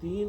3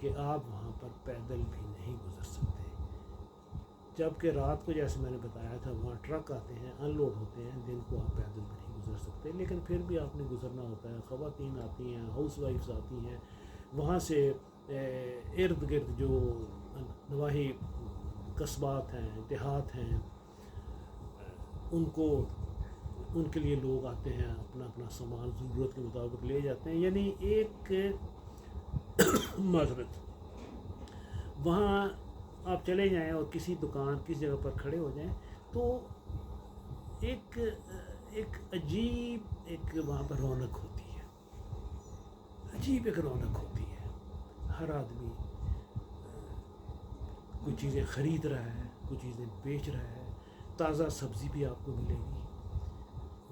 کہ آپ وہاں پر پیدل بھی نہیں گزر سکتے، جبکہ رات کو جیسے میں نے بتایا تھا وہاں ٹرک آتے ہیں، ان لوڈ ہوتے ہیں، دن کو آپ پیدل بھی نہیں گزر سکتے، لیکن پھر بھی آپ نے گزرنا ہوتا ہے۔ خواتین آتی ہیں، ہاؤس وائفز آتی ہیں، وہاں سے ارد گرد جو نواحی قصبات ہیں، دیہات ہیں، ان کے لیے لوگ آتے ہیں، اپنا اپنا سامان ضرورت کے مطابق لے جاتے ہیں۔ یعنی ایک معذرت، وہاں آپ چلے جائیں اور کسی دکان کسی جگہ پر کھڑے ہو جائیں تو ایک عجیب ایک وہاں پر رونق ہوتی ہے، عجیب ایک رونق ہوتی ہے۔ ہر آدمی کوئی چیزیں خرید رہا ہے، کوئی چیزیں بیچ رہا ہے، تازہ سبزی بھی آپ کو ملے گی۔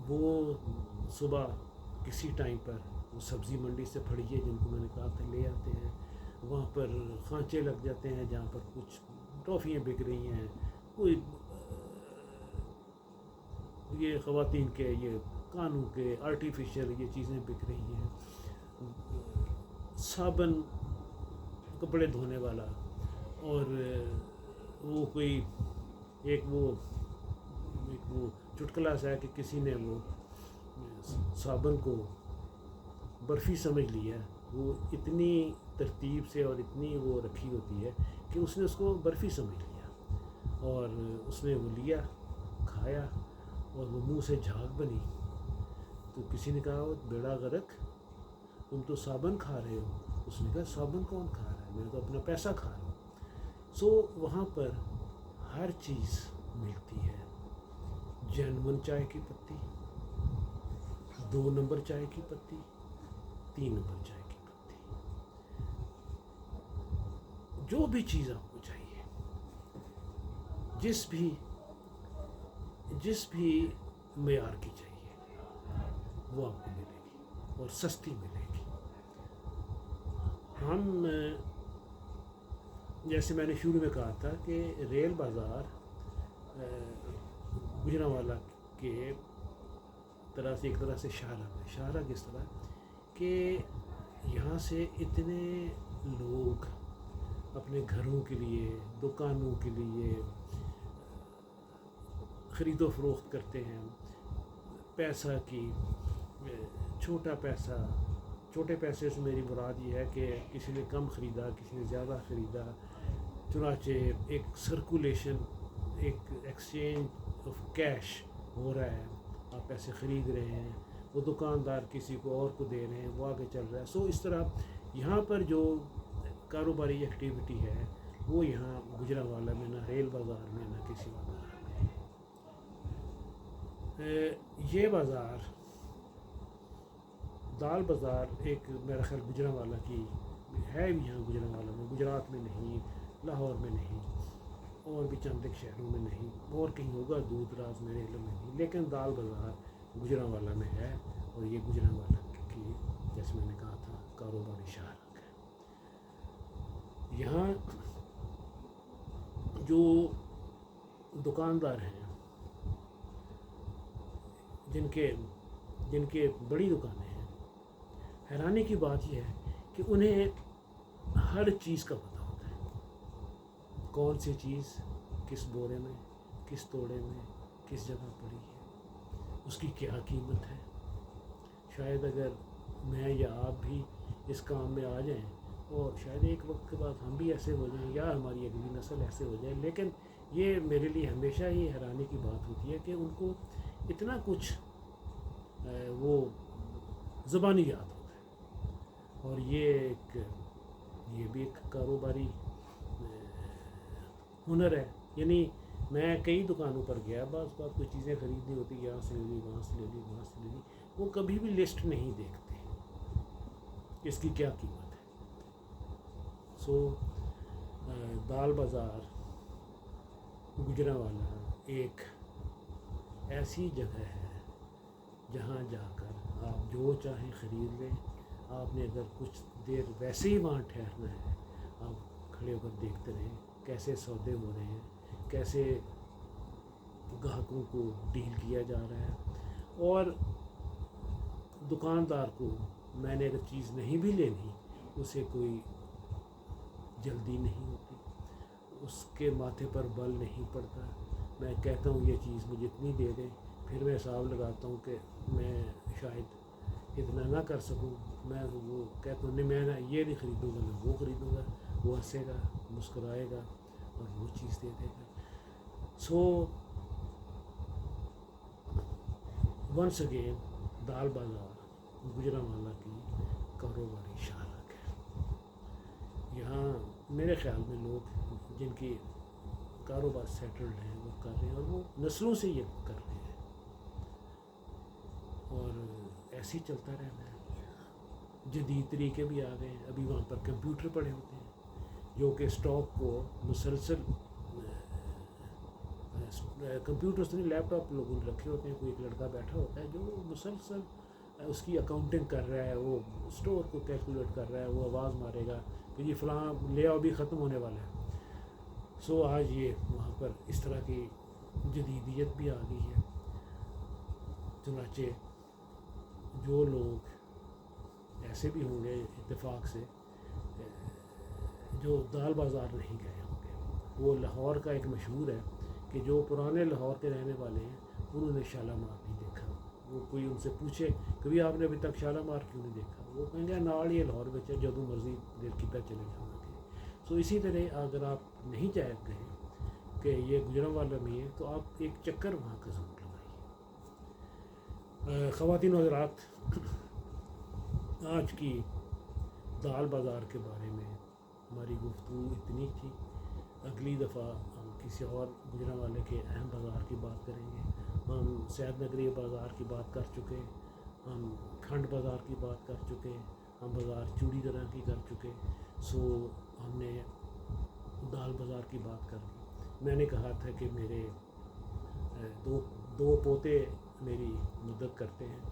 وہ صبح کسی ٹائم پر وہ سبزی منڈی سے پھڑیے جن کو میں نے کہا تھا لے آتے ہیں، وہاں پر خانچے لگ جاتے ہیں جہاں پر کچھ ٹافیاں بک رہی ہیں، کوئی یہ خواتین کے یہ کانوں کے آرٹیفیشیل یہ چیزیں بک رہی ہیں، صابن کپڑے دھونے والا، اور وہ کوئی ایک وہ چٹکلا سا ہے کہ کسی نے وہ صابن کو برفی سمجھ لی ہے، وہ اتنی ترتیب سے اور اتنی وہ رکھی ہوتی ہے کہ اس نے اس کو برفی سمجھ لیا، اور اس نے وہ لیا، کھایا، اور وہ منہ سے جھاگ بنی۔ تو کسی نے کہا بیڑا غرق، تم تو صابن کھا رہے ہو۔ اس نے کہا صابن کون کھا رہا ہے، میں تو اپنا پیسہ کھا رہا ہوں۔ سو وہاں پر ہر چیز ملتی ہے، جینون چائے کی پتی، 2 نمبر چائے کی پتی، 3 نمبر چائے کی پتی، جو بھی چیز آپ کو چاہیے، جس بھی معیار کی چاہیے وہ آپ کو ملے گی اور سستی ملے گی۔ ہم جیسے میں نے شروع میں کہا تھا کہ ریل بازار گوجرانوالہ کے طرح سے ایک طرح سے شاہراہ کس طرح کہ یہاں سے اتنے لوگ اپنے گھروں کے لیے، دکانوں کے لیے خرید و فروخت کرتے ہیں، پیسہ کی چھوٹے پیسے سے میری مراد یہ ہے کہ کسی نے کم خریدا، کسی نے زیادہ خریدا، چنانچہ ایک سرکولیشن، ایک ایکسچینج آف کیش ہو رہا ہے، آپ پیسے خرید رہے ہیں، وہ دکاندار کسی کو اور کو دے رہے ہیں، وہ آگے چل رہا ہے۔ سو اس طرح یہاں پر جو کاروباری ایکٹیویٹی ہے وہ یہاں گوجرانوالہ میں نہ ریل بازار میں نہ کسی بازار میں۔ یہ بازار دال بازار ایک میرا خیال گوجرانوالہ کی ہے، یہاں گوجرانوالہ میں، گجرات میں نہیں، لاہور میں نہیں، اور بھی چند ایک شہروں میں نہیں، اور کہیں ہوگا دور دراز میرے علم میں نہیں، لیکن دال بازار گوجرانوالہ میں ہے، اور یہ گوجرانوالہ کی جیسے میں نے کہا تھا کاروباری شاہراہ ہے۔ یہاں جو دکاندار ہیں جن کے بڑی دکانیں ہیں، حیرانی کی بات یہ ہے کہ انہیں ہر چیز کا پتہ ہوتا ہے، کون سی چیز کس بورے میں، کس توڑے میں، کس جگہ پڑی ہے، اس کی کیا قیمت ہے۔ شاید اگر میں یا آپ بھی اس کام میں آ جائیں اور شاید ایک وقت کے بعد ہم بھی ایسے ہو جائیں یا ہماری اگلی نسل ایسے ہو جائے، لیکن یہ میرے لیے ہمیشہ ہی حیرانی کی بات ہوتی ہے کہ ان کو اتنا کچھ وہ زبانی یاد ہوتا ہے، اور یہ بھی ایک کاروباری ہنر ہے۔ یعنی میں کئی دکانوں پر گیا، بعض کوئی چیزیں خریدنی ہوتی، یہاں سے لے لی، وہاں سے لے لی، وہاں سے لے لی، وہ کبھی بھی لسٹ نہیں دیکھتے اس کی کیا قیمت ہے۔ سو دال بازار گوجرانوالہ ایک ایسی جگہ ہے جہاں جا کر آپ جو چاہیں خرید لیں۔ آپ نے اگر کچھ دیر ویسے ہی وہاں ٹھہرنا ہے، آپ کھڑے ہو کر دیکھتے رہیں کیسے سودے ہو رہے ہیں، کیسے گاہکوں کو ڈیل کیا جا رہا ہے، اور دکاندار کو میں نے اگر چیز نہیں بھی لینی، اسے کوئی جلدی نہیں ہوتی، اس کے ماتھے پر بل نہیں پڑتا. میں کہتا ہوں یہ چیز مجھے اتنی دے دیں، پھر میں حساب لگاتا ہوں کہ میں شاید اتنا نہ کر سکوں. میں وہ کہتا ہوں نہیں میں نہ یہ نہیں خریدوں گا میں وہ خریدوں گا. وہ ہنسے گا، مسکرائے گا اور وہ چیز دے دے گا. سو ونس اگین دال بازار گوجرانوالہ کی کاروباری شاہراہ ہے. یہاں میرے خیال میں لوگ جن کی کاروبار سیٹلڈ ہیں وہ کر رہے ہیں، اور وہ نسلوں سے یہ کر رہے ہیں، اور ایسے ہی چلتا رہنا ہے. جدید طریقے بھی آ گئے ہیں. ابھی وہاں پر کمپیوٹر پڑے ہوتے ہیں جو کہ اسٹاک کو مسلسل کمپیوٹرس نہیں لیپ ٹاپ لوگوں نے رکھے ہوتے ہیں. کوئی ایک لڑکا بیٹھا ہوتا ہے جو مسلسل اس کی اکاؤنٹنگ کر رہا ہے، وہ اسٹور کو کیلکولیٹ کر رہا ہے، وہ آواز مارے گا کہ جی فلاں لے آؤ بھی ختم ہونے والا ہے. سو آج یہ وہاں پر اس طرح کی جدیدیت بھی آ گئی ہے. چنانچہ جو لوگ ایسے بھی ہوں گے اتفاق سے جو دال بازار نہیں گئے ہوں گے، وہ لاہور کا ایک مشہور ہے کہ جو پرانے لاہور کے رہنے والے ہیں انہوں نے شالامار نہیں دیکھا. وہ کوئی ان سے پوچھے کبھی آپ نے ابھی تک شالامار کیوں نہیں دیکھا، وہ کہیں گے نال یہ لاہور بچہ جدوں مرضی دل کیتا چلے جاؤں گے. سو اسی طرح اگر آپ نہیں چاہتے ہیں کہ یہ گوجرانوالہ میں ہے تو آپ ایک چکر وہاں کا ضرور لگائیے. خواتین و حضرات، آج کی دال بازار کے بارے میں ہماری گفتگو اتنی تھی. اگلی دفعہ ہم کسی اور گوجرانوالے کے اہم بازار کی بات کریں گے. ہم سید نگری بازار کی بات کر چکے، ہم کھنڈ بازار کی بات کر چکے، ہم بازار چوڑی درہ کی کر چکے. سو ہم نے دال بازار کی بات کر لی. میں نے کہا تھا کہ میرے دو پوتے میری مدد کرتے ہیں.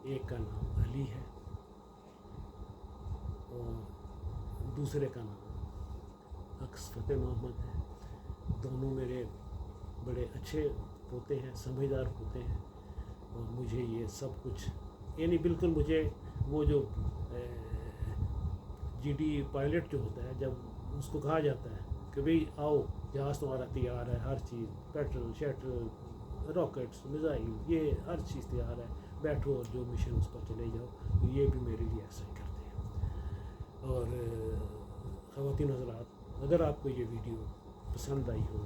ایک کا نام علی ہے اور دوسرے کا نام اکس فتح محمد ہے. دونوں میرے بڑے اچھے پوتے ہیں، سمجھدار پوتے ہیں، اور مجھے یہ سب کچھ یعنی بالکل مجھے وہ جو جی ڈی پائلٹ جو ہوتا ہے جب اس کو کہا جاتا ہے کہ بھئی آؤ جہاز تمہارا تیار ہے، ہر چیز پیٹرول شیٹرول راکٹس میزائل یہ ہر چیز تیار ہے، بیٹھو اور جو مشن اس پر چلے جاؤ. تو یہ بھی میرے لیے ایسا ہی کرتے ہیں. اور خواتین حضرات، اگر آپ کو یہ ویڈیو پسند آئی ہو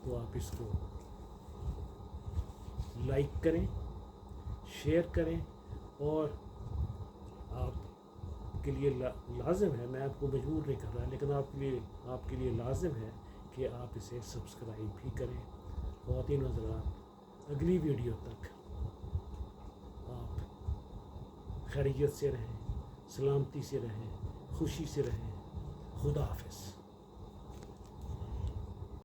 تو آپ اس کو لائک کریں، شیئر کریں، اور آپ کے لیے لازم ہے، میں آپ کو مجبور نہیں کر رہا لیکن آپ کے لیے لازم ہے کہ آپ اسے سبسکرائب بھی کریں. خواتین حضرات، اگلی ویڈیو تک آپ خیریت سے رہیں، سلامتی سے رہیں، خوشی سے رہیں. خدا حافظ.